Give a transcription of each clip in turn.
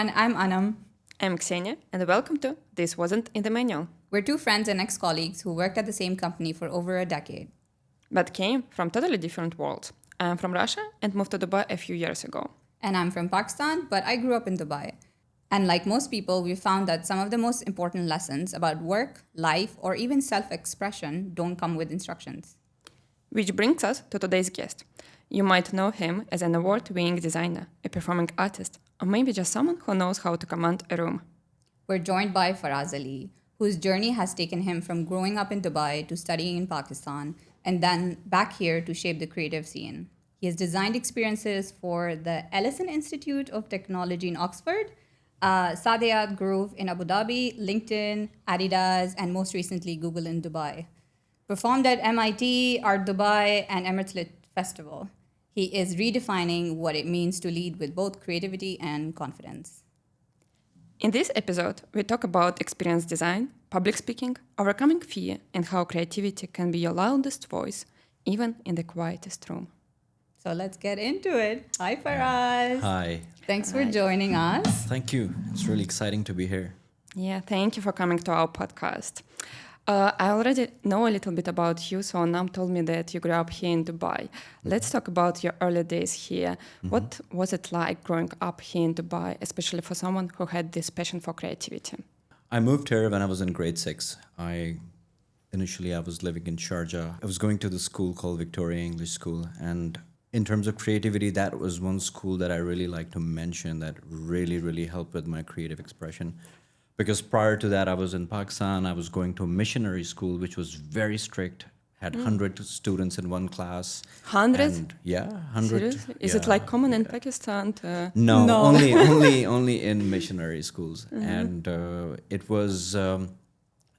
everyone. I'm Anam. I'm Ksenia, and welcome to This Wasn't in the Manual, We're two friends and ex-colleagues who worked at the same company for over a decade. but came from totally different worlds. I'm from Russia and moved to Dubai a few years ago. And I'm from Pakistan, but I grew up in Dubai. And like most people, we found that some of the most important lessons about work, life, or even self-expression don't come with instructions. Which brings us to today's guest. You might know him as an award-winning designer, a performing artist, or maybe just someone who knows how to command a room. We're joined by Faraz Ali, whose journey has taken him from growing up in Dubai to studying in Pakistan, and then back here to shape the creative scene. He has designed experiences for the Ellison Institute of Technology in Oxford, Saadiyat Grove in Abu Dhabi, LinkedIn, Adidas, and most recently Google in Dubai. Performed at MIT, Art Dubai, and Emirates Lit Festival. He is redefining what it means to lead with both creativity and confidence. In this episode, we talk about experience design, public speaking, overcoming fear, and how creativity can be your loudest voice, even in the quietest room. So let's get into it. Hi, Faraz. Hi. Thanks for joining us. Thank you. It's really exciting to be here. Yeah, thank you for coming to our podcast. I already know a little bit about you, so Anam told me that you grew up here in Dubai. Let's talk about your early days here. What was it like growing up here in Dubai, especially for someone who had this passion for creativity? I moved here when I was in grade 6. Initially I was living in Sharjah. I was going to the school called Victoria English School, and in terms of creativity, that was one school that I really like to mention that really helped with my creative expression. Because prior to that, I was in Pakistan. I was going to a missionary school, which was very strict, had 100 students in one class. 100? Yeah, 100. Seriously? Is it like common in Pakistan? No, No. only in missionary schools. And it was a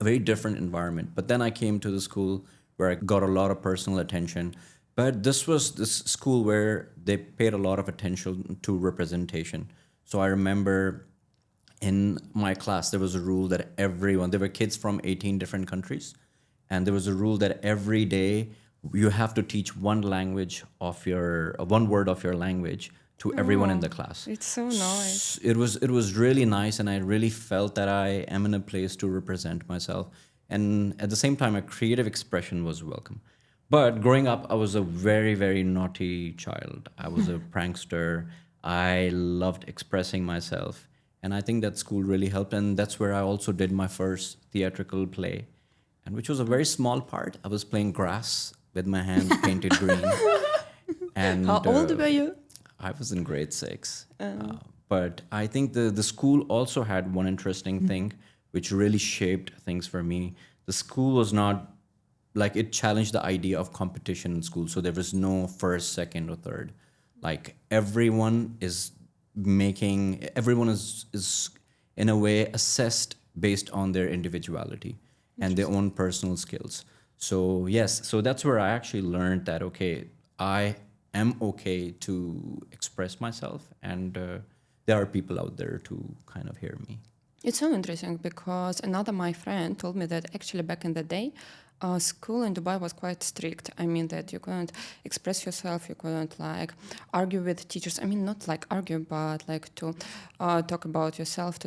very different environment. But then I came to the school where I got a lot of personal attention. But this was this school where they paid a lot of attention to representation. So I remember in my class, there was a rule that there were kids from 18 different countries. And there was a rule that every day you have to teach one word of your language to everyone in the class. It's so nice. It was really nice, and I really felt that I am in a place to represent myself. And at the same time, a creative expression was welcome. But growing up, I was a very naughty child. I was a prankster. I loved expressing myself. And I think that school really helped. And that's where I also did my first theatrical play, and which was a very small part. I was playing grass with my hands painted green. And How old were you? I was in grade 6. But I think the school also had one interesting thing which really shaped things for me. The school was not, like, it challenged the idea of competition in school. So there was no first, second, or third. Like, everyone is in a way assessed based on their individuality and their own personal skills. So yes, so that's where I actually learned that, okay, I am okay to express myself, and there are people out there to kind of hear me. It's so interesting because my friend told me that actually back in the day, school in Dubai was quite strict. I mean that you couldn't express yourself, you couldn't like argue with teachers. I mean not like argue, but like to talk about yourself,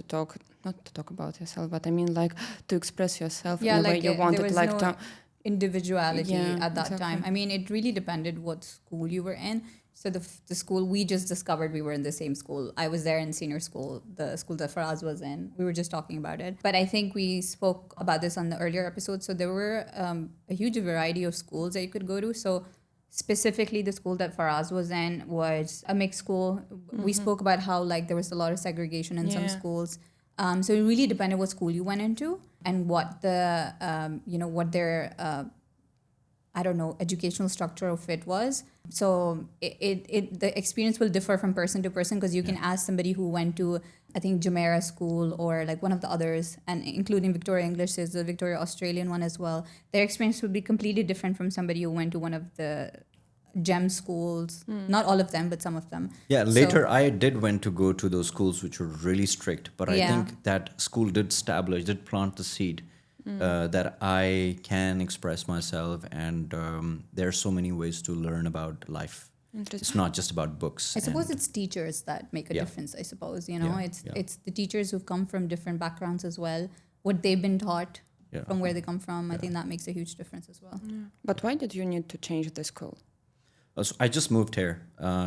not to talk about yourself, but I mean like to express yourself in the way you wanted. There was like no to individuality Yeah, at that exactly. time. I mean, it really depended what school you were in. So the school, we just discovered we were in the same school. I was there in senior school, the school that Faraz was in. We were just talking about it. But I think we spoke about this on the earlier episode. So there were a huge variety of schools that you could go to. So specifically the school that Faraz was in was a mixed school. We spoke about how like there was a lot of segregation in some Yeah. schools. So it really depended what school you went into and what the, what their educational structure of it was. So the experience will differ from person to person, because you can ask somebody who went to, I think, Jumeirah School or like one of the others, and including Victoria English is the Victoria Australian one as well. Their experience would be completely different from somebody who went to one of the GEM schools. Not all of them, but some of them. Yeah, So- later I did went to go to those schools which were really strict, but I Yeah. think that school did plant the seed that I can express myself, and there are so many ways to learn about life It's not just about books. I suppose and- it's teachers that make a Yeah. difference, I suppose. You know, Yeah, it's yeah. it's the teachers who've come from different backgrounds as well, what they've been taught Yeah. from where they come from. I think that makes a huge difference as well. But why did you need to change the school? So I just moved here.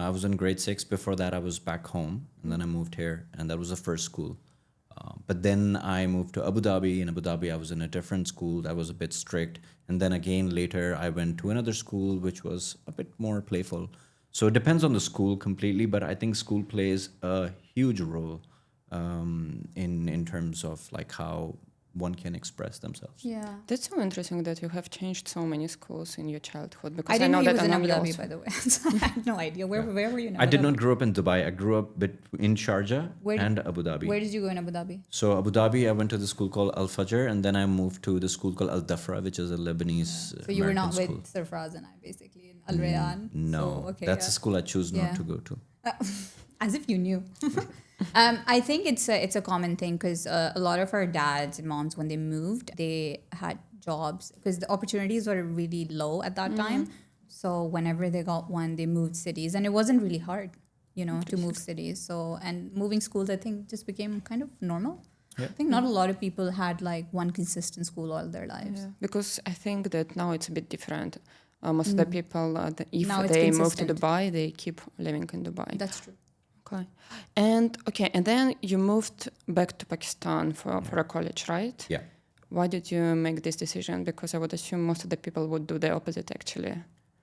I was in grade 6. Before that, I was back home, and then I moved here, and that was the first school. But then I moved to Abu Dhabi. In Abu Dhabi, I was in a different school that was a bit strict. And then again, later, I went to another school which was a bit more playful. So it depends on the school completely, but I think school plays a huge role in terms of like how one can express themselves. Yeah. That's so interesting that you have changed so many schools in your childhood. Because I didn't know he that was in Anam Abu Dhabi, also- by the way. So I had no idea. Where were you in Abu I did Dhabi? not grow up in Dubai. I grew up in Sharjah Where did- and Abu Dhabi. Where did you go in Abu Dhabi? So Abu Dhabi, I went to the school called Al Fajr, and then I moved to the school called Al Dafra, which is a Lebanese So you were American not school. with Sir Faraz and I, basically, in Al Rayyan. No, So, okay, that's a school I choose Yeah. not to go to. As if you knew. I think it's a common thing because a lot of our dads and moms, when they moved, they had jobs because the opportunities were really low at that time. So whenever they got one, they moved cities, and it wasn't really hard, you know, to move cities. So and moving schools, I think, just became kind of normal. Yeah. I think not a lot of people had like one consistent school all their lives. Yeah, because I think that now it's a bit different. Most of the people, if Now it's they move to consistent. Dubai, they keep living in Dubai. That's true. Okay, and then you moved back to Pakistan for a college, right? Yeah. Why did you make this decision? Because I would assume most of the people would do the opposite, actually.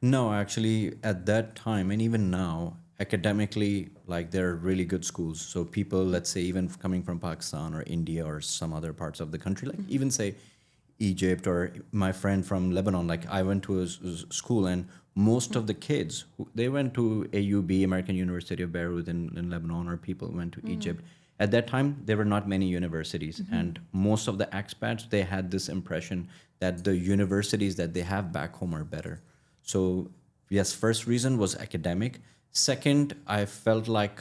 No, actually, at that time, and even now, academically, like there are really good schools. So people, let's say, even coming from Pakistan or India or some other parts of the country, like even say Egypt or my friend from Lebanon, like I went to a school and most of the kids, they went to AUB, American University of Beirut in Lebanon, or people went to Egypt. At that time, there were not many universities. And most of the expats, they had this impression that the universities that they have back home are better. So yes, first reason was academic. Second, I felt like,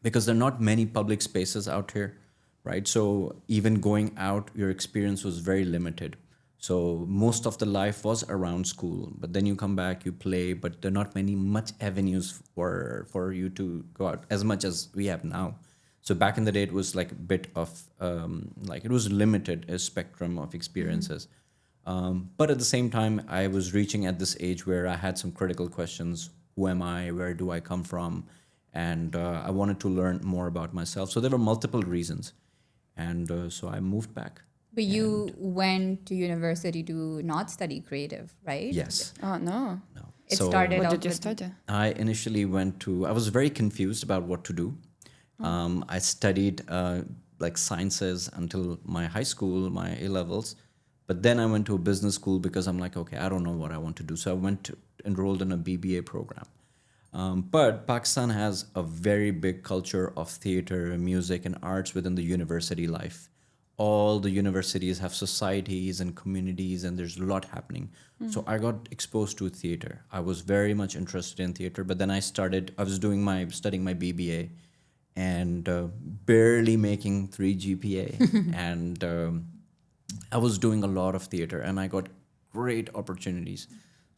because there are not many public spaces out here, right? So even going out, your experience was very limited. So most of the life was around school, but then you come back, you play, but there are not much avenues for you to go out as much as we have now. So back in the day, it was like a bit of like it was limited a spectrum of experiences. But at the same time, I was reaching at this age where I had some critical questions. Who am I? Where do I come from? And I wanted to learn more about myself. So there were multiple reasons. And so I moved back. But you went to university to not study creative, right? Yes. Oh, no. No. It So started What out did you with- study? I initially I was very confused about what to do. I studied like sciences until my high school, my A-levels. But then I went to a business school because I'm like, okay, I don't know what I want to do. So I enrolled in a BBA program. But Pakistan has a very big culture of theater, music, and arts within the university life. All the universities have societies and communities, and there's a lot happening. So I got exposed to theater. I was very much interested in theater, but then I was studying my BBA and barely making 3 GPA. And I was doing a lot of theater, and I got great opportunities.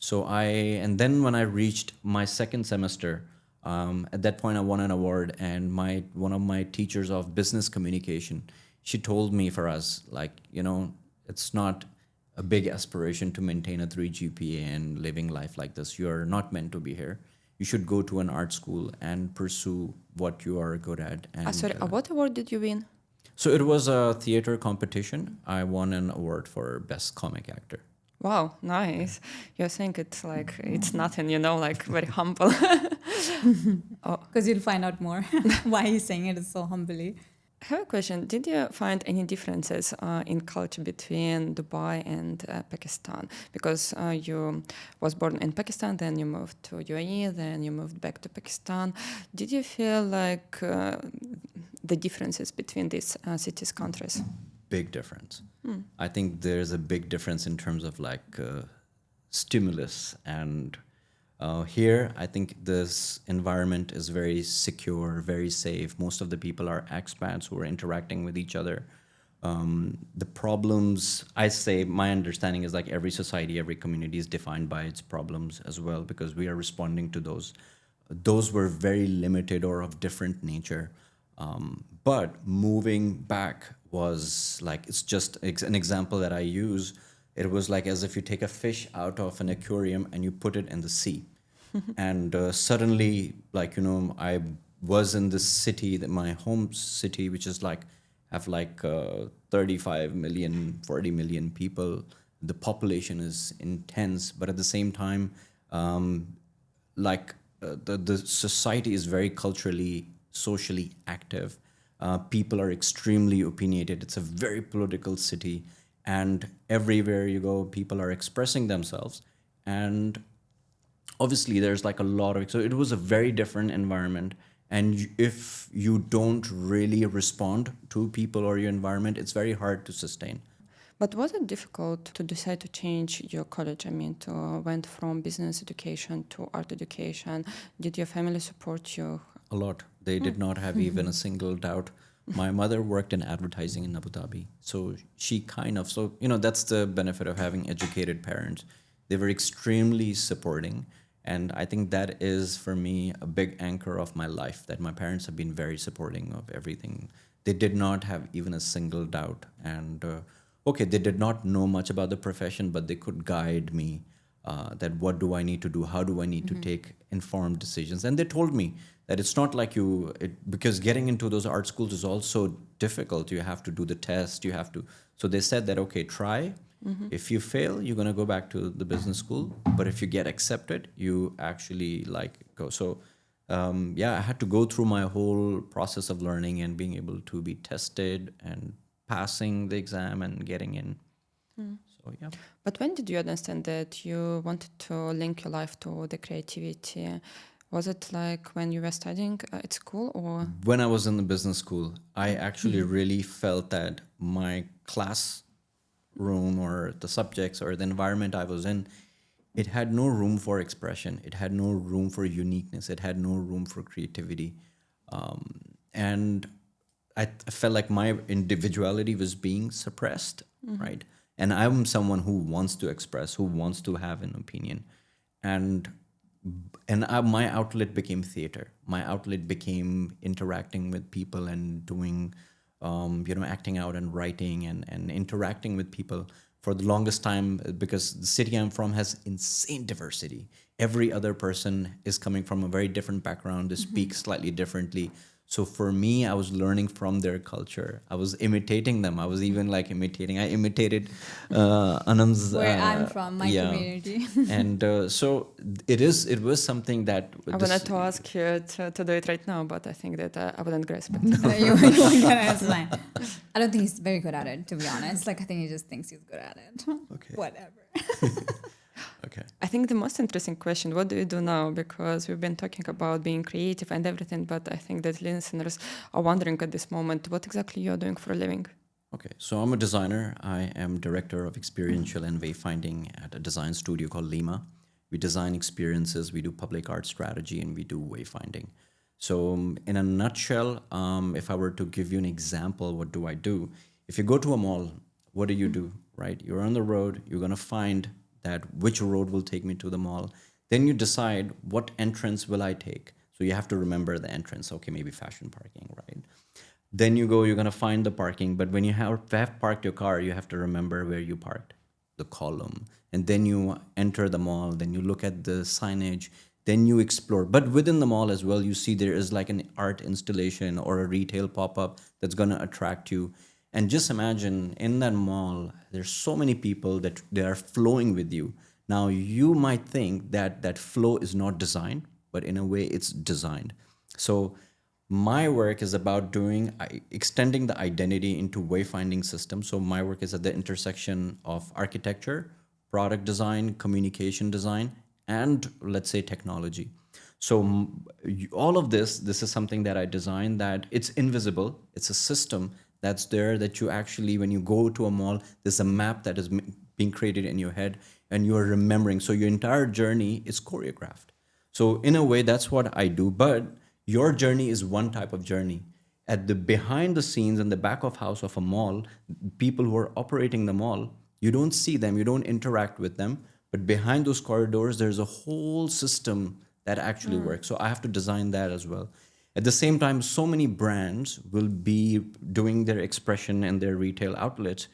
And then when I reached my second semester, at that point I won an award, and one of my teachers of business communication, she told me, for us, like, it's not a big aspiration to maintain a 3 GPA and living life like this. You're not meant to be here. You should go to an art school and pursue what you are good at. And, Sorry, what award did you win? So it was a theater competition. I won an award for best comic actor. Wow, nice. You're saying it's like, it's nothing, like very humble. Because you'll find out more why he's saying it so humbly. I have a question. Did you find any differences in culture between Dubai and Pakistan? Because you was born in Pakistan, then you moved to UAE, then you moved back to Pakistan. Did you feel like the differences between these cities, countries? Big difference. I think there's a big difference in terms of like stimulus. And here, I think this environment is very secure, very safe. Most of the people are expats who are interacting with each other. The problems, I say, my understanding is like every society, every community is defined by its problems as well, because we are responding to those. Those were very limited or of different nature. But moving back was like, it's just an example that I use. It was like as if you take a fish out of an aquarium and you put it in the sea. And suddenly, like, I was in this city, that my home city, which is like, have like 35 million, 40 million people. The population is intense, but at the same time, the society is very culturally, socially active. People are extremely opinionated. It's a very political city, and everywhere you go, people are expressing themselves. And obviously, there's like a lot of, so it was a very different environment. And if you don't really respond to people or your environment, it's very hard to sustain. But was it difficult to decide to change your college? I mean, to went from business education to art education. Did your family support you? A lot. They did not have even a single doubt. My mother worked in advertising in Abu Dhabi. So she kind of, so, that's the benefit of having educated parents. They were extremely supporting. And I think that is, for me, a big anchor of my life, that my parents have been very supporting of everything. They did not have even a single doubt. And okay, they did not know much about the profession, but they could guide me that what do I need to do? How do I need to take informed decisions? And they told me that it's not like because getting into those art schools is also difficult. You have to do the test, so they said that, okay, try. If you fail, you're going to go back to the business school. But if you get accepted, you actually go. So I had to go through my whole process of learning and being able to be tested and passing the exam and getting in. So, yeah. But when did you understand that you wanted to link your life to the creativity? Was it like when you were studying at school, or? When I was in the business school, I actually really felt that my classroom or the subjects or the environment I was in, it had no room for expression. It had no room for uniqueness. It had no room for creativity. And I felt like my individuality was being suppressed, right? And I'm someone who wants to express, who wants to have an opinion. And my outlet became theater. My outlet became interacting with people and doing, acting out and writing and interacting with people for the longest time, because the city I'm from has insane diversity. Every other person is coming from a very different background. They speak slightly differently. So for me, I was learning from their culture. I was imitating them. I was even I imitated Anam's. Where I'm from, my community. And so it was something that. I wanted to ask you to do it right now, but I think that I wouldn't grasp it. You won't get it. It's fine. I don't think he's very good at it, to be honest. I think he just thinks he's good at it. Okay. Whatever. Okay. I think the most interesting question, what do you do now? Because we've been talking about being creative and everything, but I think that listeners are wondering at this moment, what exactly you're doing for a living? Okay, so I'm a designer. I am director of experiential and wayfinding at a design studio called Lima. We design experiences, we do public art strategy, and we do wayfinding. So in a nutshell, if I were to give you an example, what do I do? If you go to a mall, what do? Right? You're on the road, you're going to find that which road will take me to the mall. Then you decide, what entrance will I take? So you have to remember the entrance. Okay, maybe fashion parking, right? Then you're going to find the parking. But when you have parked your car, you have to remember where you parked, the column. And then you enter the mall. Then you look at the signage. Then you explore. But within the mall as well, you see there is like an art installation or a retail pop-up that's going to attract you. And just imagine, in that mall, there's so many people that they are flowing with you. Now, you might think that that flow is not designed, but in a way it's designed. So my work is about extending the identity into wayfinding systems. So my work is at the intersection of architecture, product design, communication design, and let's say technology. So all of this is something that I designed, that it's invisible. It's a system that's there, that you actually, when you go to a mall, there's a map that is being created in your head and you are remembering. So your entire journey is choreographed. So in a way, that's what I do. But your journey is one type of journey. at the behind the scenes and the back of house of a mall, people who are operating the mall, you don't see them, you don't interact with them, but behind those corridors, there's a whole system that actually works. So I have to design that as well. At the same time, so many brands will be doing their expression in their retail outlets.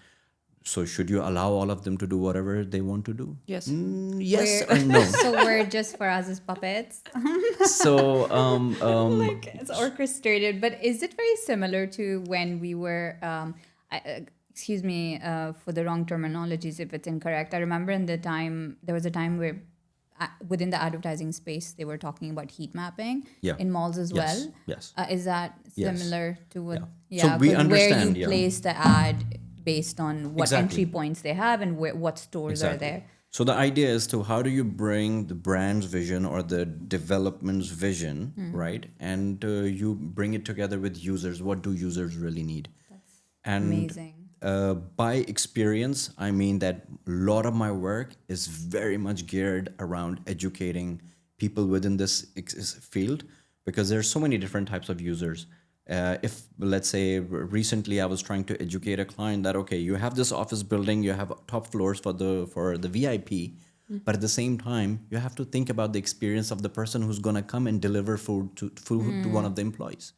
So should you allow all of them to do whatever they want to do? Yes. Yes We're- or no? So we're just Faraz's puppets. So Like it's orchestrated, but is it very similar to when we were excuse me for the wrong terminologies if it's incorrect. I remember there was a time where within the advertising space they were talking about heat mapping Yeah. in malls as Yes, well. yes. Is that Yes. similar to what? Yeah. So we 'cause understand, where you place the ad based on what Exactly. entry points they have and what stores are there. So the idea is to how do you bring the brand's vision or the development's vision, right? And you bring it together with users. What do users really need? And Amazing. by experience, I mean that a lot of my work is very much geared around educating people within this field because there's so many different types of users. If let's say recently I was trying to educate a client that okay, you have this office building, you have top floors for the VIP, but at the same time you have to think about the experience of the person who's gonna come and deliver food to one of the employees.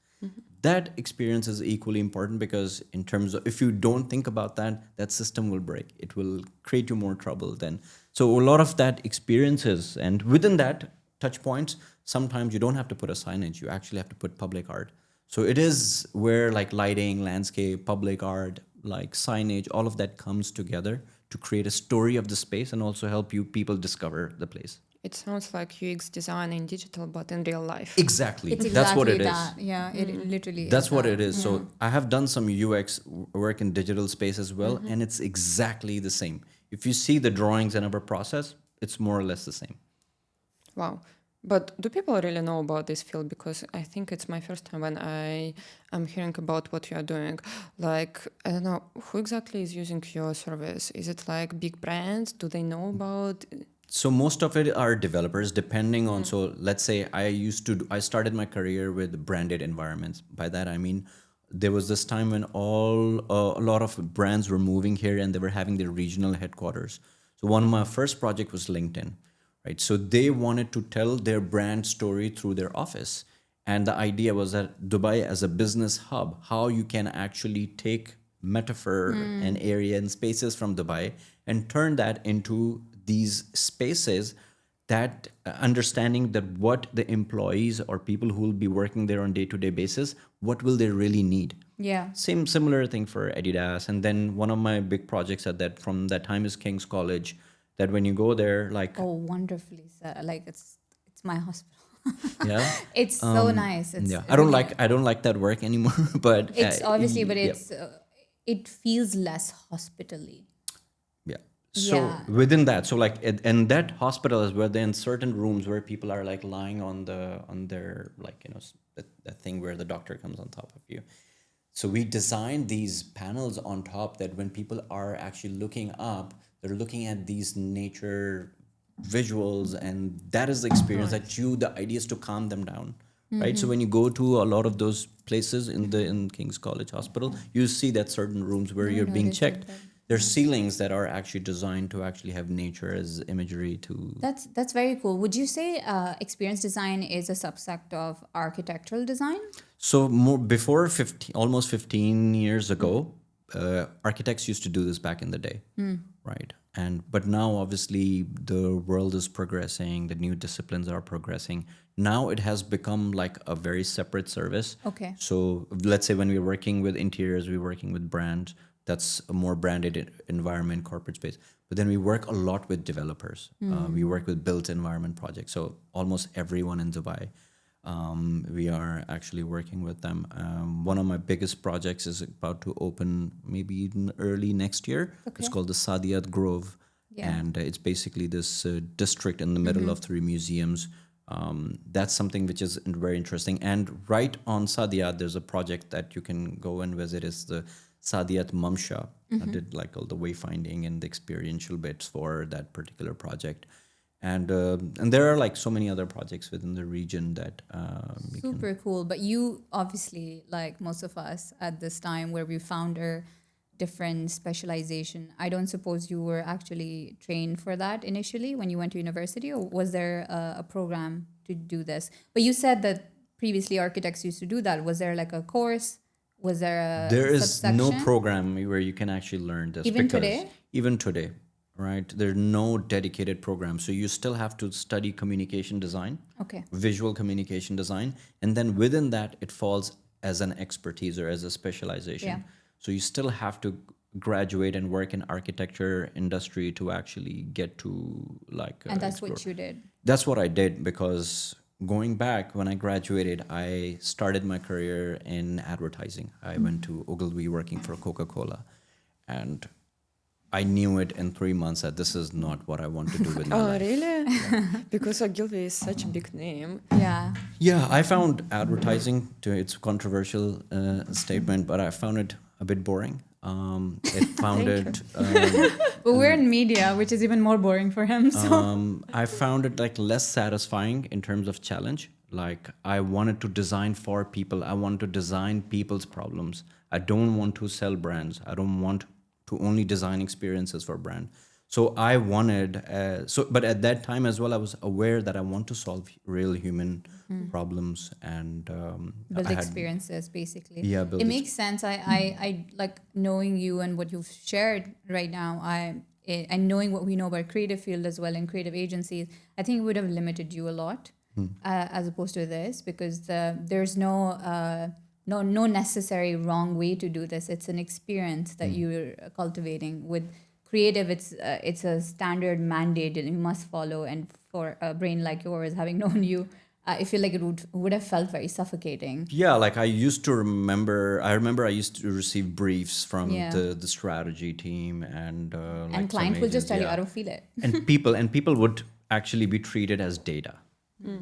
That experience is equally important because in terms of if you don't think about that, that system will break. It will create you more trouble then. So a lot of that experiences and within that touch points, sometimes you don't have to put a signage, you actually have to put public art. So it is where like lighting, landscape, public art, like signage, all of that comes together to create a story of the space and also help you people discover the place. It sounds like UX design in digital, but in real life. Exactly. It's That's what it exactly is. that. Yeah, it literally That's is what that. it is. So I have done some UX work in digital space as well, and it's exactly the same. If you see the drawings in our process, it's more or less the same. Wow. But do people really know about this field? Because I think it's my first time when I am hearing about what you are doing. Like, I don't know, who exactly is using your service? Is it like big brands? Do they know about? So most of it are developers, depending on. So let's say I started my career with branded environments. By that I mean, there was this time when a lot of brands were moving here and they were having their regional headquarters. So one of my first project was LinkedIn, right? So they wanted to tell their brand story through their office, and the idea was that Dubai as a business hub, how you can actually take metaphor and area and spaces from Dubai and turn that into these spaces that understanding that what the employees or people who will be working there on day-to-day basis, what will they really need? Yeah. Similar thing for Adidas. And then one of my big projects from that time is King's College, that when you go there, like, Oh, wonderfully said. Like it's my hospital. yeah, It's so nice. It's yeah. really- I don't like that work anymore, but It's obviously, but yeah. it's it feels less hospitally. Yeah. So Yeah. within that, so like and that hospital is where then certain rooms where people are like lying on their like that thing where the doctor comes on top of you. So we designed these panels on top that when people are actually looking up, they're looking at these nature visuals, and that is the experience that the idea is to calm them down. Right. So when you go to a lot of those places in King's College Hospital, you see that certain rooms where you're being checked. There's ceilings that are actually designed to actually have nature as imagery to. That's very cool. Would you say experience design is a subsect of architectural design? So more before almost 15 years ago, architects used to do this back in the day, right? But now obviously the world is progressing, the new disciplines are progressing. Now it has become like a very separate service. Okay. So let's say when we're working with interiors, we're working with brands. That's a more branded environment, corporate space. But then we work a lot with developers. We work with built environment projects. So almost everyone in Dubai, we are actually working with them. One of my biggest projects is about to open maybe in early next year. Okay. It's called the Saadiyat Grove. Yeah. And it's basically this district in the middle of 3 museums. That's something which is very interesting. And right on Saadiyat, there's a project that you can go and visit. It's the Saadiyat Mumsha. I did like all the wayfinding and the experiential bits for that particular project. And there are like so many other projects within the region that we can. Super cool. But you obviously, like most of us at this time, where we found our different specialization, I don't suppose you were actually trained for that initially when you went to university, or was there a program to do this? But you said that previously architects used to do that. Was there like a course? Was there There a is no subsection? program where you can actually learn this, Even because today? even today, right, there's no dedicated program. So you still have to study communication design, Okay. visual communication design, and then within that it falls as an expertise or as a specialization. Yeah. So you still have to graduate and work in architecture industry to actually get to like And that's explore. what you did. That's what I did, because going back when I graduated, I started my career in advertising. I went to Ogilvy working for Coca-Cola, and I knew it in 3 months that this is not what I want to do with my Oh, life. really? Because Ogilvy is such a big name. Yeah. Yeah, I found advertising, to it's a controversial statement, but I found it a bit boring. It found Thank it. But we're in media, which is even more boring for him. So I found it like less satisfying in terms of challenge. Like I wanted to design for people. I want to design people's problems. I don't want to sell brands. I don't want to only design experiences for brand. So I wanted but at that time as well, I was aware that I want to solve real human problems, and build I had experiences, basically. Yeah, build It makes sense. I like knowing you and what you've shared right now. And knowing what we know about creative field as well and creative agencies, I think it would have limited you a lot as opposed to this, because there's no necessary wrong way to do this. It's an experience that you're cultivating. With creative, it's a standard mandate that you must follow. And for a brain like yours, having known you, I feel like it would have felt very suffocating. Yeah, like I used to remember. I remember I used to receive briefs from Yeah. the strategy team, and like And client some will just agents, tell you, yeah. I don't feel it. and people would actually be treated as data,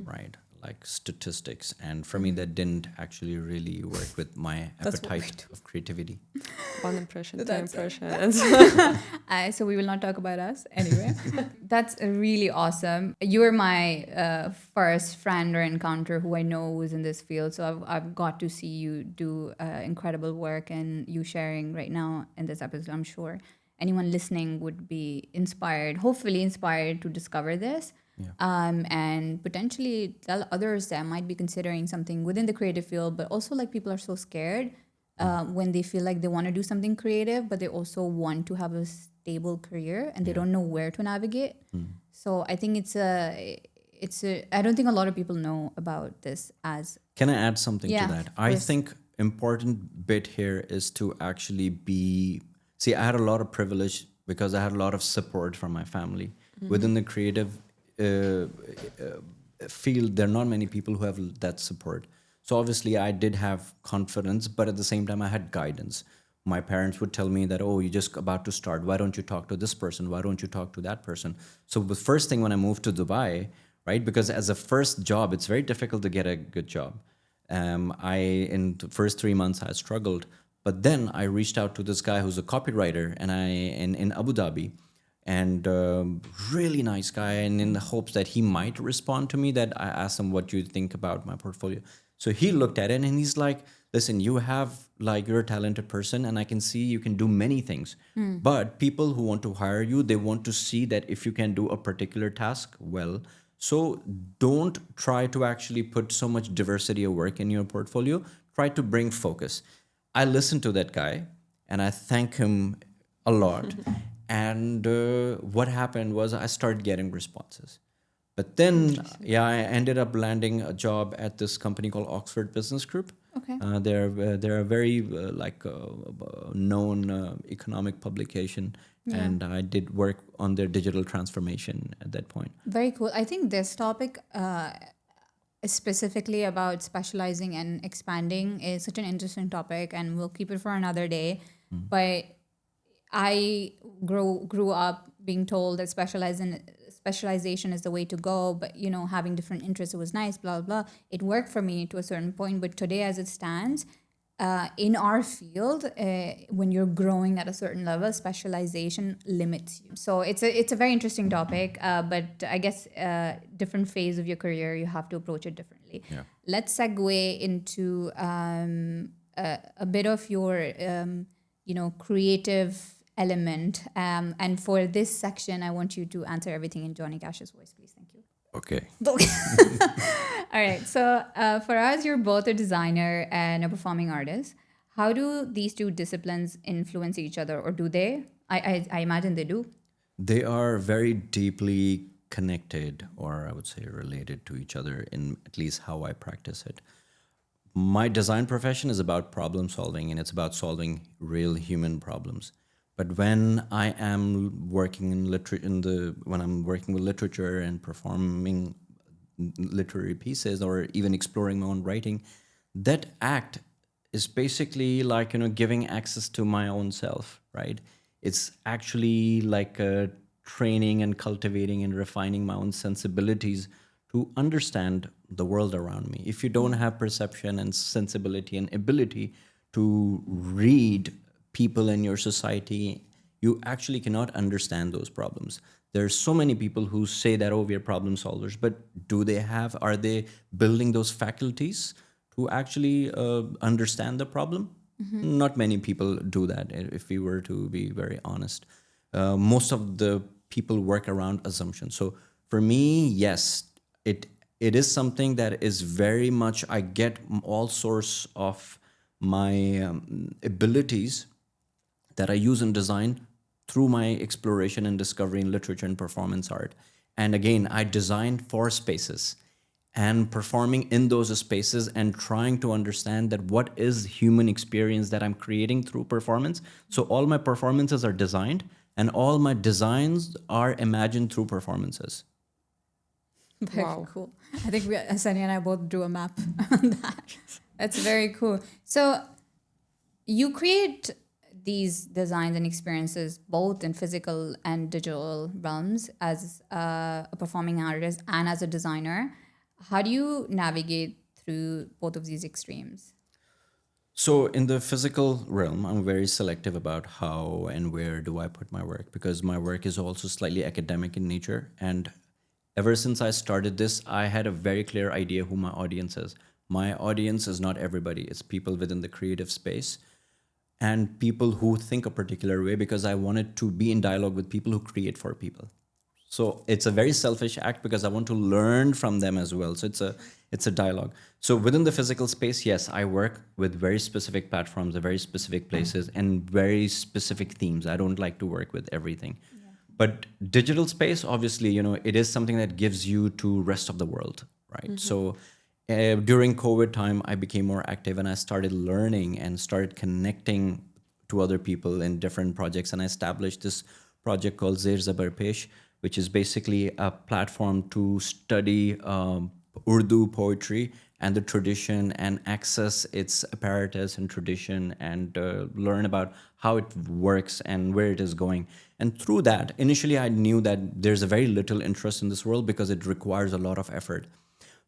right? Like statistics. And for me, that didn't actually really work with my That's what appetite of creativity. One impression, two That's it. impressions. So we will not talk about us anyway. That's really awesome. You were my first friend or encounter who I know was in this field. So I've got to see you do incredible work, and you sharing right now in this episode. I'm sure anyone listening would be inspired, hopefully inspired to discover this. And potentially tell others that might be considering something within the creative field, but also like people are so scared when they feel like they want to do something creative, but they also want to have a stable career and they don't know where to navigate. So I think I don't think a lot of people know about this as. Can I add something Yeah, to that? of I course. think important bit here is to actually see, I had a lot of privilege because I had a lot of support from my family. Within the creative field, there are not many people who have that support. So obviously I did have confidence, but at the same time I had guidance. My parents would tell me that, oh, you're just about to start. Why don't you talk to this person? Why don't you talk to that person? So the first thing when I moved to Dubai, right, because as a first job, it's very difficult to get a good job. In the first 3 months I struggled, but then I reached out to this guy who's a copywriter, and in Abu Dhabi, and really nice guy, and in the hopes that he might respond to me, that I asked him, what do you think about my portfolio? So he looked at it and he's like, listen, you're a talented person, and I can see you can do many things, but people who want to hire you, they want to see that if you can do a particular task well. So don't try to actually put so much diversity of work in your portfolio. Try to bring focus. I listened to that guy and I thank him a lot. And what happened was I started getting responses. But then, I ended up landing a job at this company called Oxford Business Group. Okay. They're a very known economic publication, and I did work on their digital transformation at that point. Very cool. I think this topic, specifically about specializing and expanding, is such an interesting topic, and we'll keep it for another day. But I grew up being told that specialization is the way to go, but having different interests, it was nice, blah blah blah. It worked for me to a certain point, but today as it stands, in our field, when you're growing at a certain level, specialization limits you. So it's a very interesting topic, but I guess different phase of your career, you have to approach it differently. Yeah. Let's segue into a bit of your creative element. And for this section, I want you to answer everything in Johnny Cash's voice, please. Thank you. Okay. All right. So for us, you're both a designer and a performing artist. How do these two disciplines influence each other, or do they? I imagine they do. They are very deeply connected, or I would say related to each other in at least how I practice it. My design profession is about problem solving, and it's about solving real human problems. But when I am working when I'm working with literature and performing literary pieces or even exploring my own writing, that act is basically like, giving access to my own self, right? It's actually like training and cultivating and refining my own sensibilities to understand the world around me. If you don't have perception and sensibility and ability to read people in your society, you actually cannot understand those problems. There's so many people who say that, oh, we are problem solvers, but are they building those faculties to actually understand the problem? Not many people do that, if we were to be very honest. Most of the people work around assumptions. So for me, yes, it is something that is very much, I get all sorts of my abilities that I use in design through my exploration and discovery in literature and performance art. And again, I design for spaces and performing in those spaces and trying to understand that what is human experience that I'm creating through performance. So all my performances are designed and all my designs are imagined through performances. Very Wow. cool. I think Ksenia and I both drew a map on that. That's very cool. So you create these designs and experiences both in physical and digital realms as a performing artist and as a designer. How do you navigate through both of these extremes? So in the physical realm, I'm very selective about how and where do I put my work, because my work is also slightly academic in nature. And ever since I started this, I had a very clear idea who my audience is. My audience is not everybody. It's people within the creative space and people who think a particular way, because I wanted to be in dialogue with people who create for people. So it's a very selfish act because I want to learn from them as well. So it's a dialogue. So within the physical space, yes, I work with very specific platforms, very specific places, and very specific themes. I don't like to work with everything. Yeah. But digital space, obviously, it is something that gives you to rest of the world, right? Mm-hmm. So during COVID time, I became more active and I started learning and started connecting to other people in different projects. And I established this project called Zer Zabar Pesh, which is basically a platform to study Urdu poetry and the tradition and access its apparatus and tradition and learn about how it works and where it is going. And through that, initially I knew that there's a very little interest in this world because it requires a lot of effort.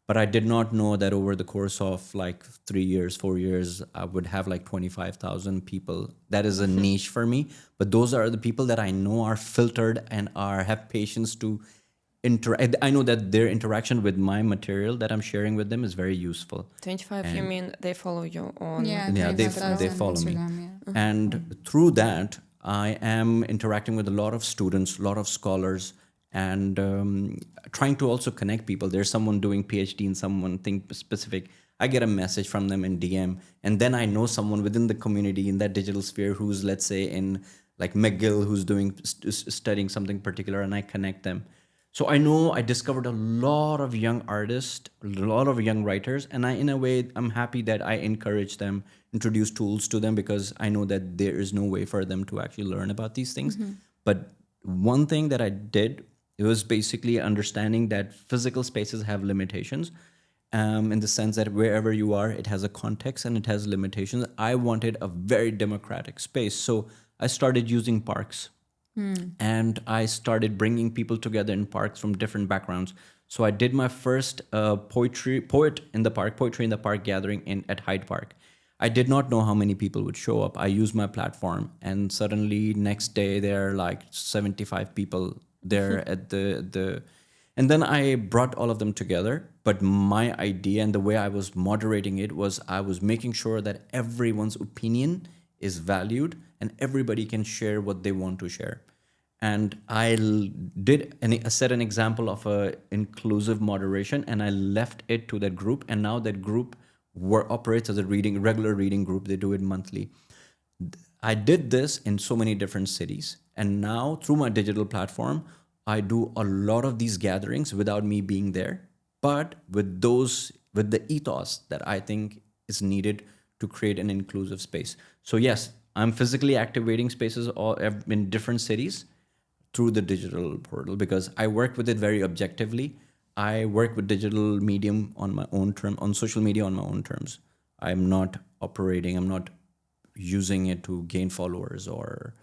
But I did not know that over the course of like 3 years, 4 years, I would have like 25,000 people. That is a niche for me. But those are the people that I know are filtered and have patience to interact. I know that their interaction with my material that I'm sharing with them is very useful. 25, you mean they follow you on? Yeah, they follow me. Yeah. And through that, I am interacting with a lot of students, a lot of scholars, and trying to also connect people. There's someone doing PhD in something specific. I get a message from them in DM, and then I know someone within the community in that digital sphere who's, let's say, in like McGill, who's doing studying something particular, and I connect them. So I know I discovered a lot of young artists, a lot of young writers, and in a way, I'm happy that I encourage them, introduce tools to them, because I know that there is no way for them to actually learn about these things. Mm-hmm. But one thing that I did, it was basically understanding that physical spaces have limitations, in the sense that wherever you are, it has a context and it has limitations. I wanted a very democratic space. So I started using parks. And I started bringing people together in parks from different backgrounds. So I did my first poetry in the park gathering at Hyde Park. I did not know how many people would show up. I used my platform, and suddenly next day there are like 75 people there at the and then I brought all of them together. But my idea and the way I was moderating it was I was making sure that everyone's opinion is valued and everybody can share what they want to share. And I set an example of a inclusive moderation, and I left it to that group. And now that group operates as a regular reading group. They do it monthly. I did this in so many different cities, and now through my digital platform, I do a lot of these gatherings without me being there, but with the ethos that I think is needed to create an inclusive space. So yes, I'm physically activating spaces in different cities through the digital portal because I work with it very objectively. I work with digital medium on my own term, on social media on my own terms. I'm not using it to gain followers or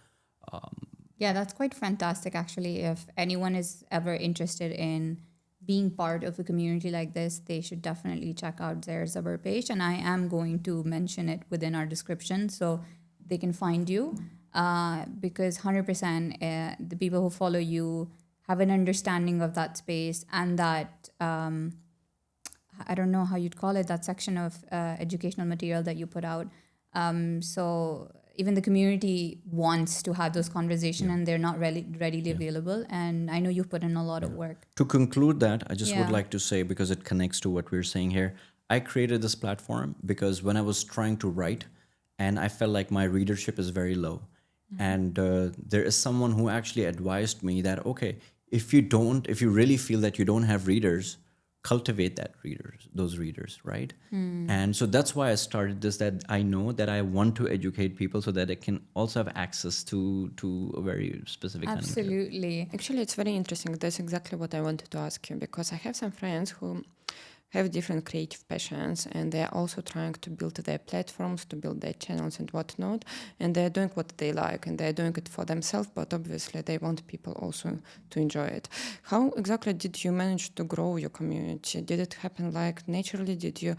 Yeah, that's quite fantastic, actually. If anyone is ever interested in being part of a community like this, they should definitely check out their Zabur page. And I am going to mention it within our description so they can find you. Because 100% the people who follow you have an understanding of that space and that, I don't know how you'd call it, that section of educational material that you put out. So even the community wants to have those conversations and they're not readily available. And I know you've put in a lot of work. To conclude that, I just would Yeah. like to say, because it connects to what we're saying here, I created this platform because when I was trying to write and I felt like my readership is very low. And there is someone who actually advised me that, okay, if you really feel that you don't have readers, cultivate those readers, right? And so that's why I started this, that I know that I want to educate people so that they can also have access to a very specific kind of material. Absolutely. Actually, it's very interesting. That's exactly what I wanted to ask you because I have some friends who have different creative passions and they're also trying to build their platforms, to build their channels and whatnot. And they're doing what they like and they're doing it for themselves, but obviously they want people also to enjoy it. How exactly did you manage to grow your community? Did it happen like naturally? Did you,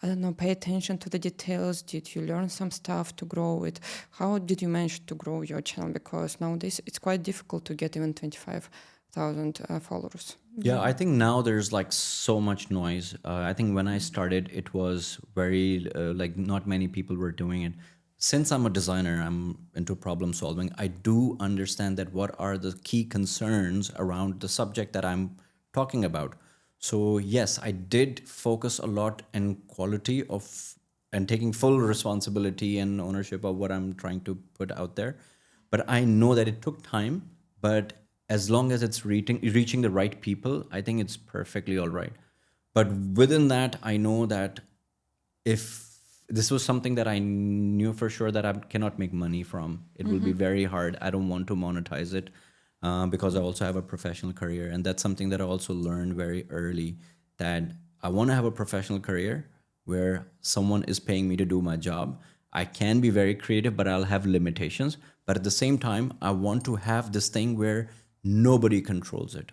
I don't know, pay attention to the details? Did you learn some stuff to grow it? How did you manage to grow your channel? Because nowadays it's quite difficult to get even 25,000 followers. Yeah, I think now there's like so much noise. I think when I started, it was very like not many people were doing it. Since I'm a designer, I'm into problem solving. I do understand that what are the key concerns around the subject that I'm talking about. So yes, I did focus a lot in quality of and taking full responsibility and ownership of what I'm trying to put out there. But I know that it took time, but as long as it's reaching the right people, I think it's perfectly all right. But within that, I know that if this was something that I knew for sure that I cannot make money from, it will be very hard. I don't want to monetize it because I also have a professional career. And that's something that I also learned very early, that I want to have a professional career where someone is paying me to do my job. I can be very creative, but I'll have limitations. But at the same time, I want to have this thing where nobody controls it.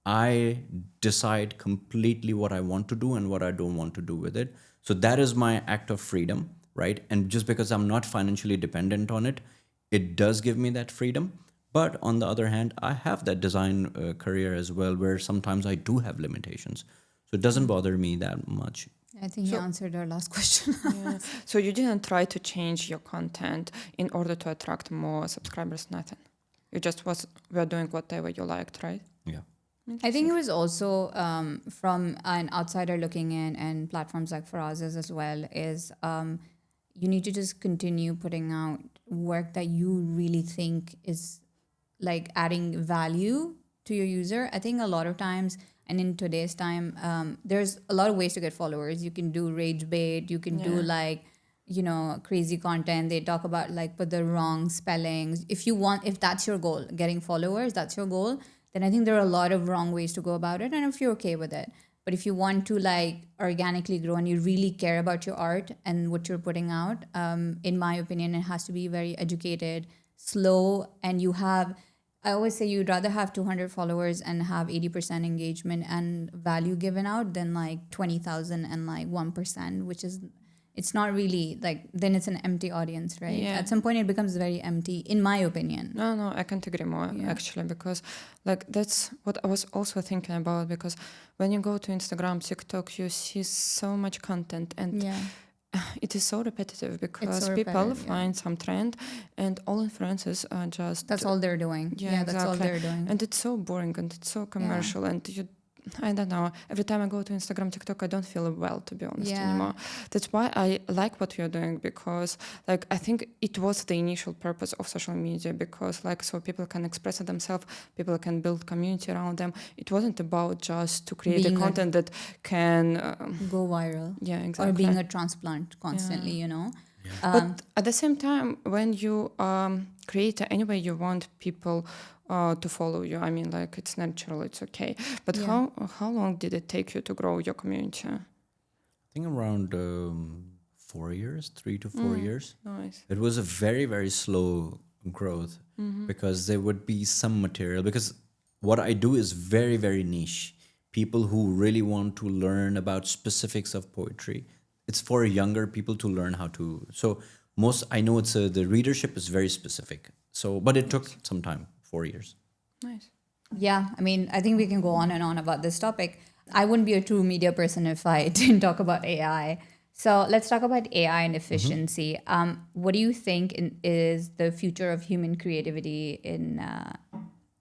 I decide completely what I want to do and what I don't want to do with it. So that is my act of freedom, right? And just because I'm not financially dependent on it, it does give me that freedom. But on the other hand, I have that design career as well, where sometimes I do have limitations. So it doesn't bother me that much. I think you answered our last question. Yeah. So you didn't try to change your content in order to attract more subscribers, nothing. You just were doing whatever you liked, right? Yeah. I think it was also from an outsider looking in, and platforms like Faraz's as well, is you need to just continue putting out work that you really think is like adding value to your user. I think a lot of times, and in today's time, there's a lot of ways to get followers. You can do rage bait, you can do like, you know, crazy content. They talk about like put the wrong spellings. If that's your goal, getting followers, that's your goal, then I think there are a lot of wrong ways to go about it. And if you're okay with it, but if you want to like organically grow and you really care about your art and what you're putting out, in my opinion, it has to be very educated, slow, and I always say you'd rather have 200 followers and have 80% engagement and value given out than like 20,000 and like 1%, which is it's not really like, then it's an empty audience, right? Yeah. At some point it becomes very empty, in my opinion. No, I can't agree more actually, because like that's what I was also thinking about, because when you go to Instagram, TikTok, you see so much content and Yeah. it is so repetitive because so people repetitive, yeah. find some trend and all influencers are just That's all they're doing. Yeah, that's all exactly. they're doing. And it's so boring and it's so commercial and I don't know. Every time I go to Instagram, TikTok, I don't feel well, to be honest, anymore. That's why I like what you're doing, because like I think it was the initial purpose of social media, because like so people can express themselves, people can build community around them. It wasn't about just to create Being a content that can go viral. yeah, exactly. Or being a transplant constantly, you know. But at the same time, when you create it anyway, you want people to follow you. I mean, like it's natural, it's okay. But how long did it take you to grow your community? I think around 4 years, 3 to 4 years. Nice. It was a very, very slow growth because there would be some material. Because what I do is very, very niche. People who really want to learn about specifics of poetry. It's for younger people to learn how to. So I know it's the readership is very specific. So, but it took some time, 4 years. Nice. Yeah, I mean, I think we can go on and on about this topic. I wouldn't be a true media person if I didn't talk about AI. So let's talk about AI and efficiency. What do you think is the future of human creativity in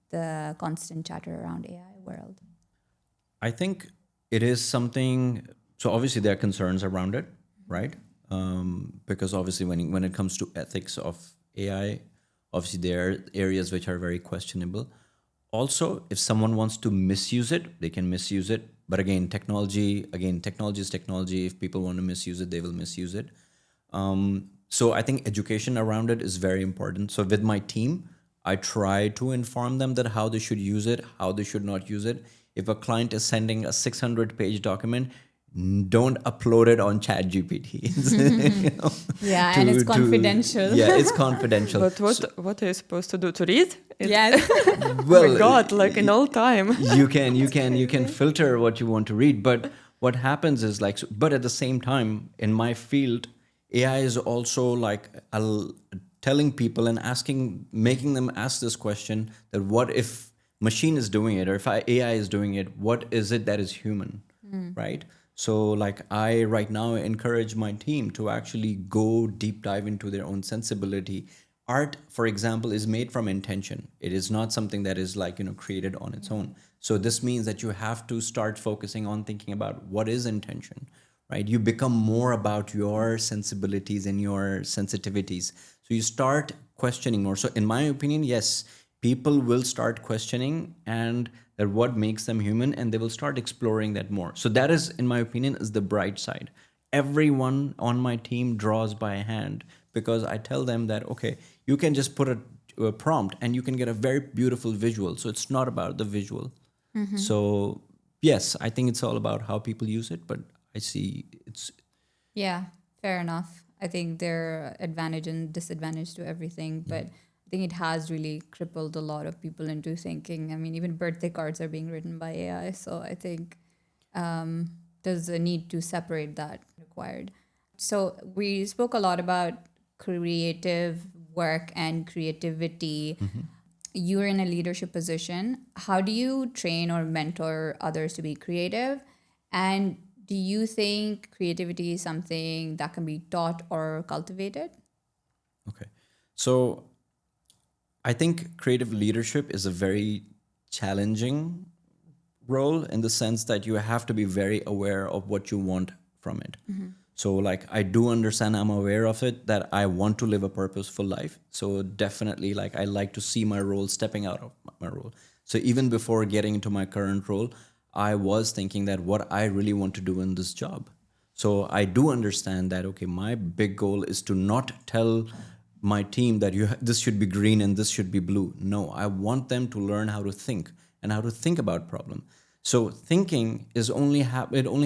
the constant chatter around AI world? I think it is something. So obviously there are concerns around it, right? Because obviously when it comes to ethics of AI, obviously there are areas which are very questionable. Also, if someone wants to misuse it, they can misuse it. But again, technology is technology. If people want to misuse it, they will misuse it. So I think education around it is very important. So with my team, I try to inform them that how they should use it, how they should not use it. If a client is sending a 600-page document, don't upload it on ChatGPT. Yeah, and it's confidential. Yeah, it's confidential. But what are you supposed to do, to read it? Yes. Well, Oh my God, like in all time. you can filter what you want to read, but what happens is like, but at the same time, in my field, AI is also like telling people and making them ask this question: that what if machine is doing it, or if AI is doing it, what is it that is human, right? So like I right now encourage my team to actually go deep dive into their own sensibility. Art, for example, is made from intention. It is not something that is like, created on its own. So this means that you have to start focusing on thinking about what is intention, right? You become more about your sensibilities and your sensitivities. So you start questioning more. So in my opinion, yes, people will start questioning and that what makes them human, and they will start exploring that more. So that is, in my opinion, is the bright side. Everyone on my team draws by hand because I tell them that, okay, you can just put a prompt and you can get a very beautiful visual. So it's not about the visual. So yes, I think it's all about how people use it, but I see it's... Yeah, fair enough. I think there are advantage and disadvantage to everything, but I think it has really crippled a lot of people into thinking. I mean, even birthday cards are being written by AI, so I think there's a need to separate that required. So we spoke a lot about creative work and creativity. You're in a leadership position. How do you train or mentor others to be creative? And do you think creativity is something that can be taught or cultivated? Okay. So I think creative leadership is a very challenging role in the sense that you have to be very aware of what you want from it. So like I do understand, I'm aware of it, that I want to live a purposeful life. So definitely like I like to see my role stepping out of my role. So even before getting into my current role, I was thinking that what I really want to do in this job. So I do understand that, okay, my big goal is to not tell my team that this should be green and this should be blue. No, I want them to learn how to think and how to think about problem. So thinking is it only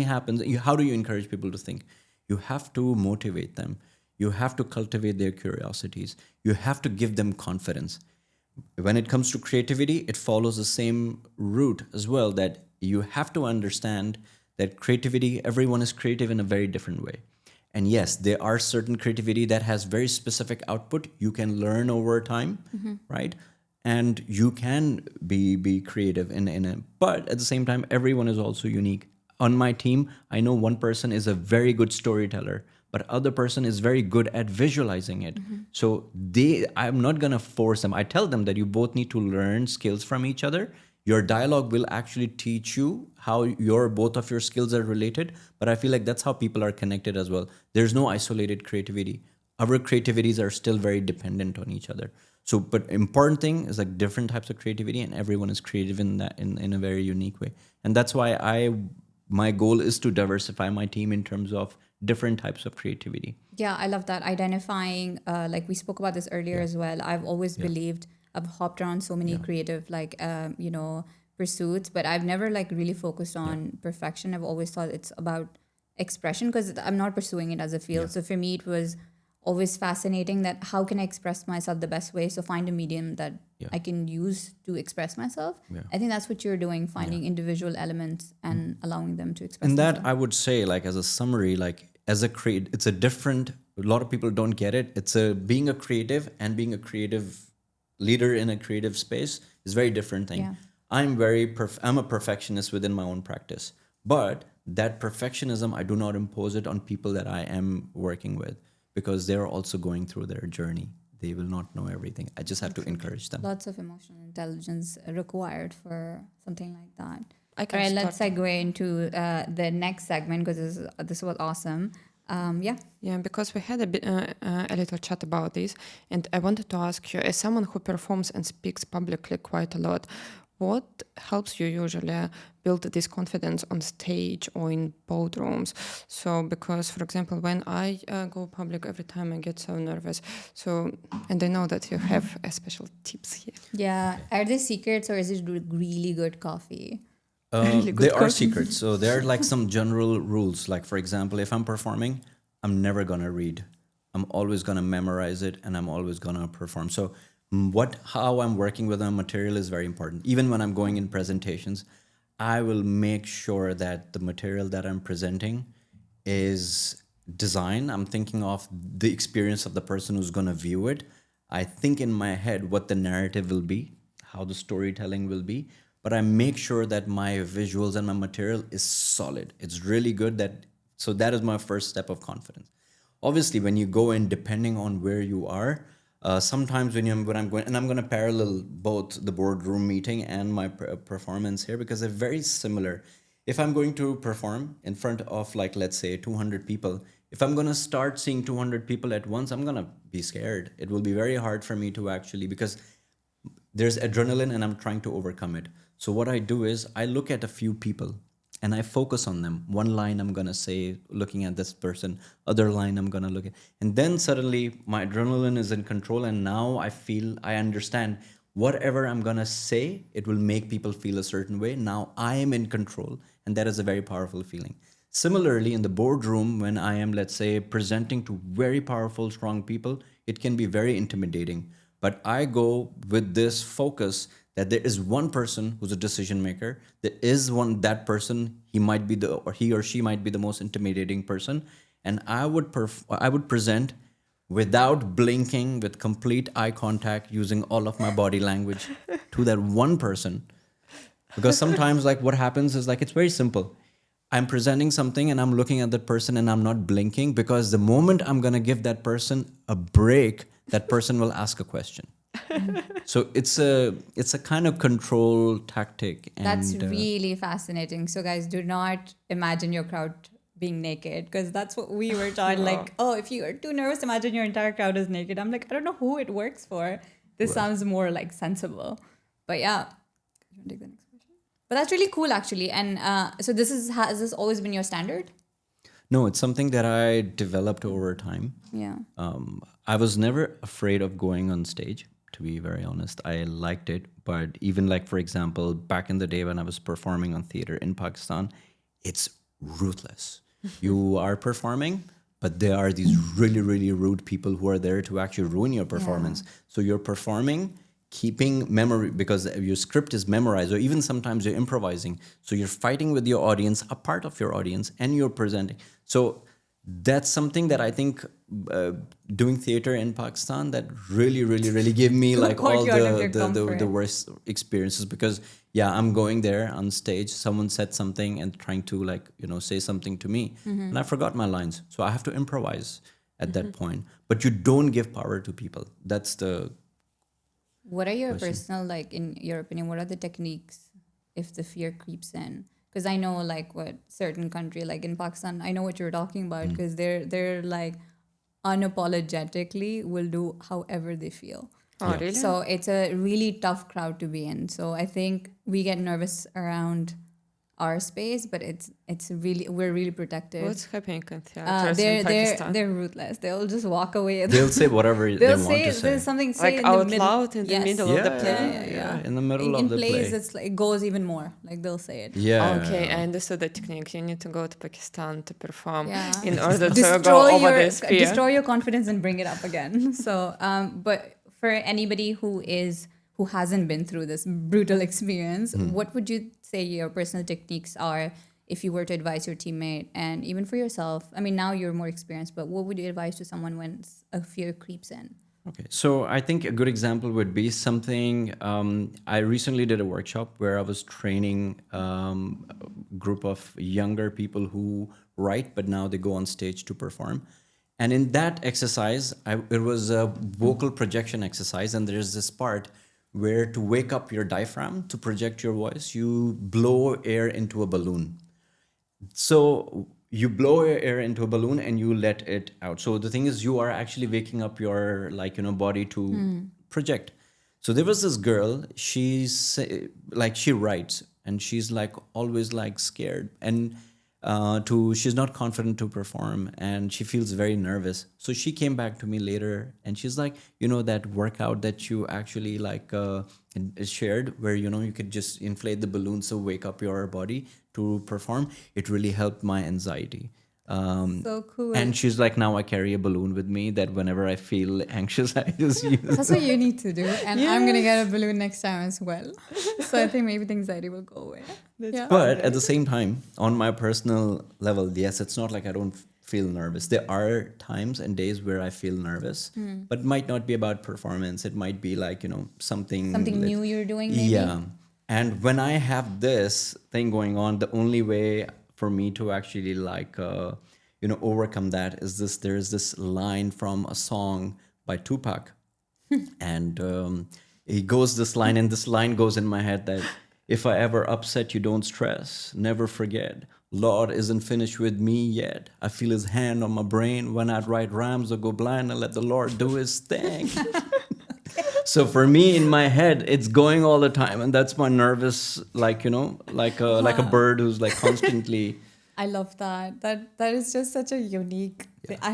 happens. How do you encourage people to think? You have to motivate them. You have to cultivate their curiosities. You have to give them confidence. When it comes to creativity, it follows the same route as well, that you have to understand that creativity, everyone is creative in a very different way. And yes, there are certain creativity that has very specific output you can learn over time, right? And you can be creative in a, but at the same time, everyone is also unique. On my team, I know one person is a very good storyteller, but other person is very good at visualizing it. So I'm not gonna force them. I tell them that you both need to learn skills from each other. Your dialogue will actually teach you how your both of your skills are related. But I feel like that's how people are connected as well. There's no isolated creativity. Our creativities are still very dependent on each other. So, but important thing is like different types of creativity, and everyone is creative in that in a very unique way. And that's why my goal is to diversify my team in terms of different types of creativity. Yeah, I love that. Identifying, like we spoke about this earlier as well. I've always believed, I've hopped around so many creative, like, pursuits, but I've never like really focused on perfection. I've always thought it's about expression because I'm not pursuing it as a field. So for me, it was always fascinating that how can I express myself the best way? So find a medium that I can use to express myself. I think that's what you're doing, finding individual elements and allowing them to express And that themselves. I would say, like as a summary, like as a create, it's a different. A lot of people don't get it. It's a being a creative and being a creative leader in a creative space is very different thing. Yeah. I'm a perfectionist within my own practice, but that perfectionism I do not impose it on people that I am working with because they're also going through their journey. They will not know everything. I just have to encourage them. Lots of emotional intelligence required for something like that. I All can right, start. let's segue into the next segment because this was awesome. Yeah. Yeah, because we had a little chat about this, and I wanted to ask you, as someone who performs and speaks publicly quite a lot, what helps you usually build this confidence on stage or in boardrooms? So, because, for example, when I go public, every time I get so nervous. So, and I know that you have a special tips here. Yeah. Are there secrets or is it really good coffee? Really good There are question. secrets. So there are like some general rules. Like for example, if I'm performing, I'm never gonna read. I'm always gonna memorize it, and I'm always gonna perform. So how I'm working with my material is very important. Even when I'm going in presentations, I will make sure that the material that I'm presenting is designed. I'm thinking of the experience of the person who's gonna view it. I think in my head what the narrative will be, how the storytelling will be, but I make sure that my visuals and my material is solid. It's really good so that is my first step of confidence. Obviously, when you go in, depending on where you are, sometimes when I'm going, and I'm going to parallel both the boardroom meeting and my performance here because they're very similar. If I'm going to perform in front of like, let's say 200 people, if I'm going to start seeing 200 people at once, I'm going to be scared. It will be very hard for me to actually, because there's adrenaline and I'm trying to overcome it. So what I do is I look at a few people and I focus on them. One line I'm gonna say, looking at this person, other line I'm gonna look at. And then suddenly my adrenaline is in control, and now I understand whatever I'm gonna say, it will make people feel a certain way. Now I am in control, and that is a very powerful feeling. Similarly, in the boardroom, when I am, let's say, presenting to very powerful, strong people, it can be very intimidating. But I go with this focus that there is one person who's a decision maker. There is that person. He or she might be the most intimidating person, and I would present without blinking, with complete eye contact, using all of my body language to that one person. Because sometimes, like, what happens is, like, it's very simple. I'm presenting something and I'm looking at that person and I'm not blinking, because the moment I'm going to give that person a break, that person will ask a question. So it's a kind of control tactic. And That's really fascinating. So, guys, do not imagine your crowd being naked because that's what we were taught. Like, oh, if you are too nervous, imagine your entire crowd is naked. I'm like, I don't know who it works for. This sounds more like sensible. But yeah, you want to take the next question? But that's really cool, actually. And so has this always been your standard? No, it's something that I developed over time. Yeah. I was never afraid of going on stage, to be very honest. I liked it. But even, like, for example, back in the day when I was performing on theater in Pakistan, it's ruthless. You are performing, but there are these really, really rude people who are there to actually ruin your performance. So you're performing, keeping memory, because your script is memorized, or even sometimes you're improvising. So you're fighting with your audience, a part of your audience, and you're presenting. So that's something that I think doing theater in Pakistan that really gave me like Got all you out of your the comfort. worst experiences, because yeah, I'm going there on stage, someone said something and trying to like say something to me, and I forgot my lines, so I have to improvise at that point. But you don't give power to people. That's the What are your question. personal, like, in your opinion, what are the techniques if the fear creeps in? Because I know, like, what certain country, like in Pakistan, I know what you're talking about, because they're like unapologetically will do however they feel. Oh, Yeah. really? So it's a really tough crowd to be in. So I think we get nervous around our space, but it's really, we're really protective. What's happening in theaters in They're Pakistan? they're ruthless. They'll just walk away. They'll say whatever they They'll want say to say. there's something say Like in out the middle. loud in the Yes. middle of the Yeah, play? Yeah. in the middle in of the plays, play. it's like it goes even more. Like they'll say it. Yeah. Okay, I understood the technique. You need to go to Pakistan to perform Yeah. in order to go over this fear. Destroy your confidence and bring it up again. So, but for anybody who hasn't been through this brutal experience, what would you say your personal techniques are if you were to advise your teammate and even for yourself? I mean, now you're more experienced, but what would you advise to someone when a fear creeps in? Okay, so I think a good example would be something. I recently did a workshop where I was training a group of younger people who write, but now they go on stage to perform. And in that exercise, it was a vocal projection exercise, and there's this part where to wake up your diaphragm to project your voice, you blow air into a balloon. So you blow air into a balloon and you let it out. So the thing is, you are actually waking up your body to project. So there was this girl. She's like, she writes and she's like always like scared and she's not confident to perform and she feels very nervous. So she came back to me later and she's like, that workout that you actually like shared where you could just inflate the balloon so wake up your body to perform, it really helped my anxiety. So cool. And she's like, now I carry a balloon with me that whenever I feel anxious, I just use. That's what you need to do. And I'm going to get a balloon next time as well. So I think maybe the anxiety will go away. Yeah. But at the same time, on my personal level, yes, it's not like I don't feel nervous. There are times and days where I feel nervous, but it might not be about performance. It might be like, something New you're doing, maybe? Yeah. And when I have this thing going on, the only way for me to actually like, overcome that is this. There's this line from a song by Tupac. And he goes this line, and this line goes in my head that if I ever upset you, don't stress, never forget. Lord isn't finished with me yet. I feel his hand on my brain when I write rhymes or go blind and let the Lord do his thing. So for me, in my head, it's going all the time, and that's my nervous, like like a bird who's like constantly. I love that. That is just such a unique.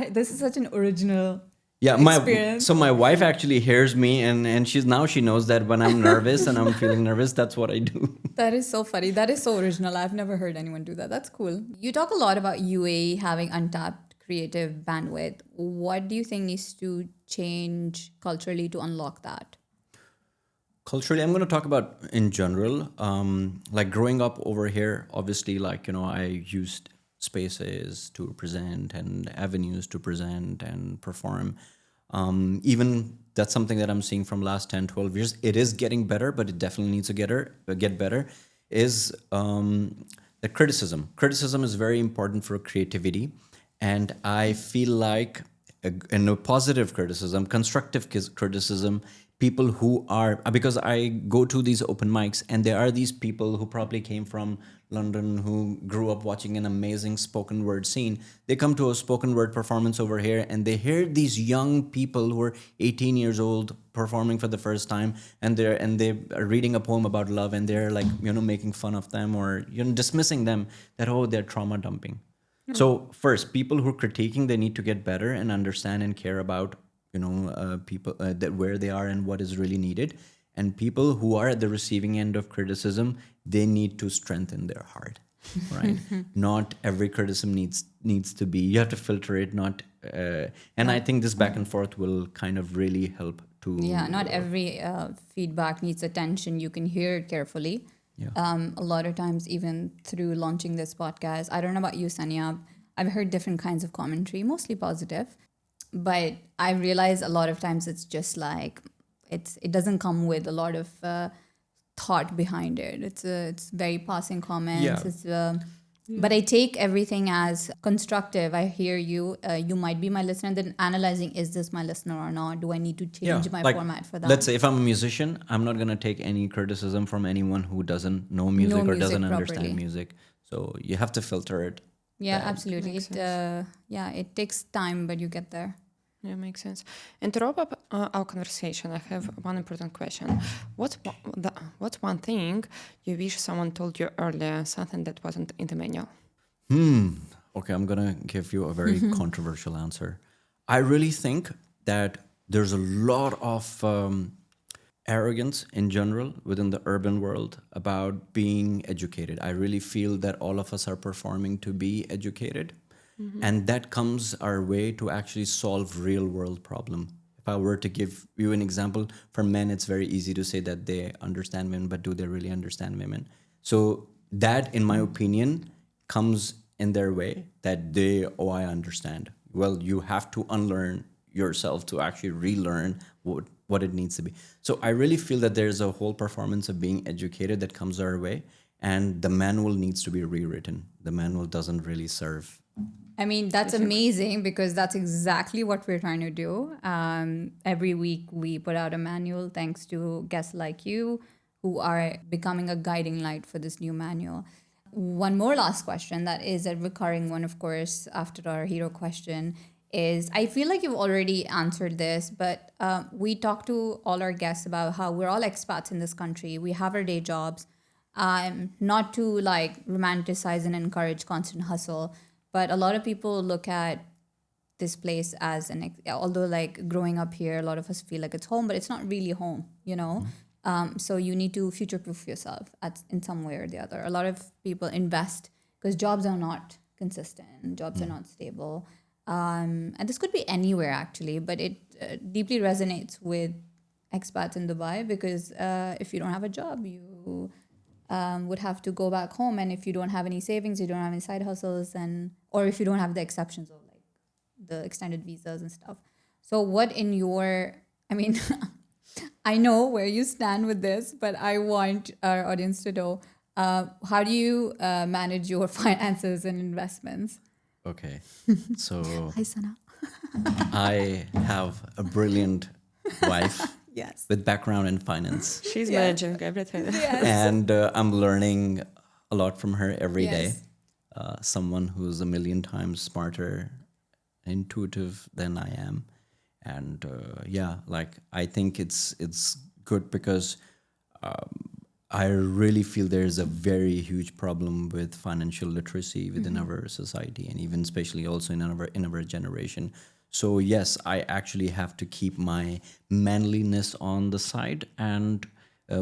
This is such an original. Yeah, experience. So my wife actually hears me, and she knows that when I'm nervous and I'm feeling nervous, that's what I do. That is so funny. That is so original. I've never heard anyone do that. That's cool. You talk a lot about UAE having untapped creative bandwidth. What do you think needs to change culturally to unlock that? Culturally, I'm going to talk about in general. Like growing up over here, obviously, like, I used spaces to present and avenues to present and perform. Even that's something that I'm seeing from last 10, 12 years. It is getting better, but it definitely needs to get better, is the criticism. Criticism is very important for creativity. And I feel like in a positive criticism, constructive criticism, people who are, because I go to these open mics and there are these people who probably came from London who grew up watching an amazing spoken word scene. They come to a spoken word performance over here and they hear these young people who are 18 years old performing for the first time, and they are reading a poem about love, and they're like, making fun of them or dismissing them that, oh, they're trauma dumping. So first, people who are critiquing, they need to get better and understand and care about, people that where they are and what is really needed. And people who are at the receiving end of criticism, they need to strengthen their heart, right? Not every criticism needs to be. You have to filter it. I think this back and forth will kind of really help to. Yeah, not every feedback needs attention. You can hear it carefully. Yeah. A lot of times, even through launching this podcast, I don't know about you, Ksenia, I've heard different kinds of commentary, mostly positive, but I realize a lot of times it's just like it doesn't come with a lot of thought behind it. It's very passing comments. Yeah. It's but I take everything as constructive. I hear you. You might be my listener. And then analyzing, is this my listener or not? Do I need to change my like, format for that? let's say if I'm a musician, I'm not gonna take any criticism from anyone who doesn't know music or music doesn't properly. understand music. So you have to filter it. Yeah, That absolutely. makes It takes time, but you get there. Yeah, makes sense. And to wrap up our conversation, I have one important question. What's one thing you wish someone told you earlier, something that wasn't in the manual? Okay, I'm gonna give you a very controversial answer. I really think that there's a lot of arrogance in general within the urban world about being educated. I really feel that all of us are performing to be educated. And that comes our way to actually solve real world problem. If I were to give you an example, for men, it's very easy to say that they understand women, but do they really understand women? So that, in my opinion, comes in their way that I understand. Well, you have to unlearn yourself to actually relearn what it needs to be. So I really feel that there's a whole performance of being educated that comes our way, and the manual needs to be rewritten. The manual doesn't really serve. I mean, that's amazing because that's exactly what we're trying to do. Every week we put out a manual thanks to guests like you who are becoming a guiding light for this new manual. One more last question that is a recurring one, of course, after our hero question is, I feel like you've already answered this, but we talk to all our guests about how we're all expats in this country. We have our day jobs, not to like romanticize and encourage constant hustle, but a lot of people look at this place as although like growing up here, a lot of us feel like it's home, but it's not really home, you know? So you need to future-proof yourself in some way or the other. A lot of people invest because jobs are not consistent, jobs are not stable. And this could be anywhere actually, but it deeply resonates with expats in Dubai because if you don't have a job, you would have to go back home, and if you don't have any savings, you don't have any side hustles, or if you don't have the exceptions of like the extended visas and stuff. So what in your, I mean, I know where you stand with this, but I want our audience to know, how do you manage your finances and investments? Okay, so Hi, Sana. I have a brilliant wife Yes. with background in finance. She's managing everything. Yes. And I'm learning a lot from her every day. Yes. Someone who's a million times smarter, intuitive than I am. And I think it's good because I really feel there's a very huge problem with financial literacy within our society, and even especially also in our generation. So yes, I actually have to keep my manliness on the side and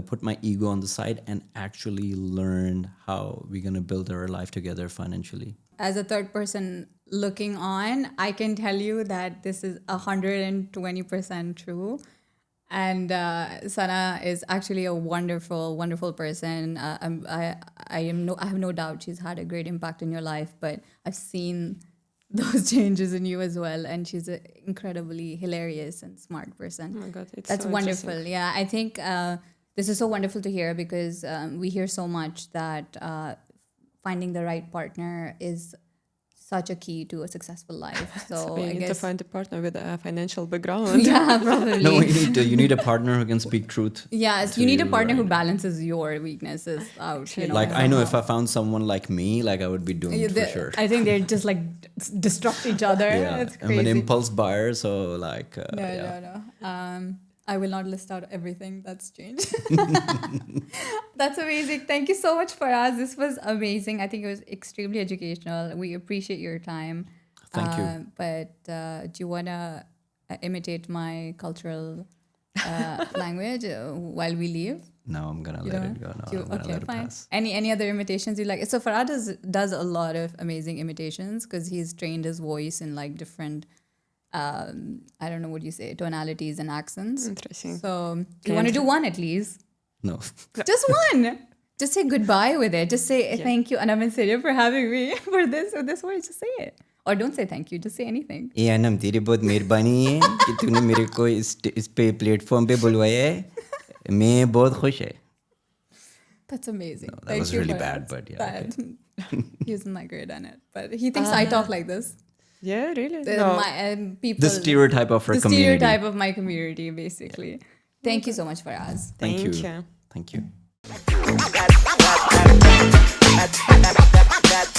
put my ego on the side and actually learn how we're going to build our life together financially. As a third person looking on, I can tell you that this is 120% true. And Sana is actually a wonderful, wonderful person. I have no doubt she's had a great impact in your life, but I've seen those changes in you as well. And she's an incredibly hilarious and smart person. Oh my God, it's That's so wonderful. interesting. Yeah, I think this is so wonderful to hear because we hear so much that finding the right partner is such a key to a successful life. So You I need to guess, find a partner with a financial background. yeah, probably. No, you need a partner who can speak truth. Yes, to you need a partner who right? balances your weaknesses out. You know, Like I know if somehow. I found someone like me, like I would be doomed for sure. I think they just like disrupt each other. Yeah, It's I'm crazy. an impulse buyer, so like No. I will not list out everything that's changed. That's amazing. Thank you so much, Faraz. This was amazing. I think it was extremely educational. We appreciate your time. Thank you. But do you want to imitate my cultural language while we leave? No, I'm gonna You let don't? it go. No, Do you- I'm gonna okay, let it fine. pass. Any other imitations you like? So Faraz does a lot of amazing imitations because he's trained his voice in like different, I don't know what you say, tonalities and accents. Interesting. So do you want to do one at least? No. Just one. Just say goodbye with it. Just say thank you, Anam and Ksenia, for having me for this voice. Just say it. Or don't say thank you, just say anything. ये अनम तेरी बहुत मेहरबानी है कि तूने मेरे को इस पे प्लेटफॉर्म पे बुलवाया है मैं बहुत खुश है That's amazing. that Thank was you, really Faraz. bad, but yeah, He wasn't that great at it. But he thinks I talk like this. Yeah, really? People, the stereotype of our the community. stereotype of my community, basically. Thank you so much, Faraz. Thank you. you. Thank you. that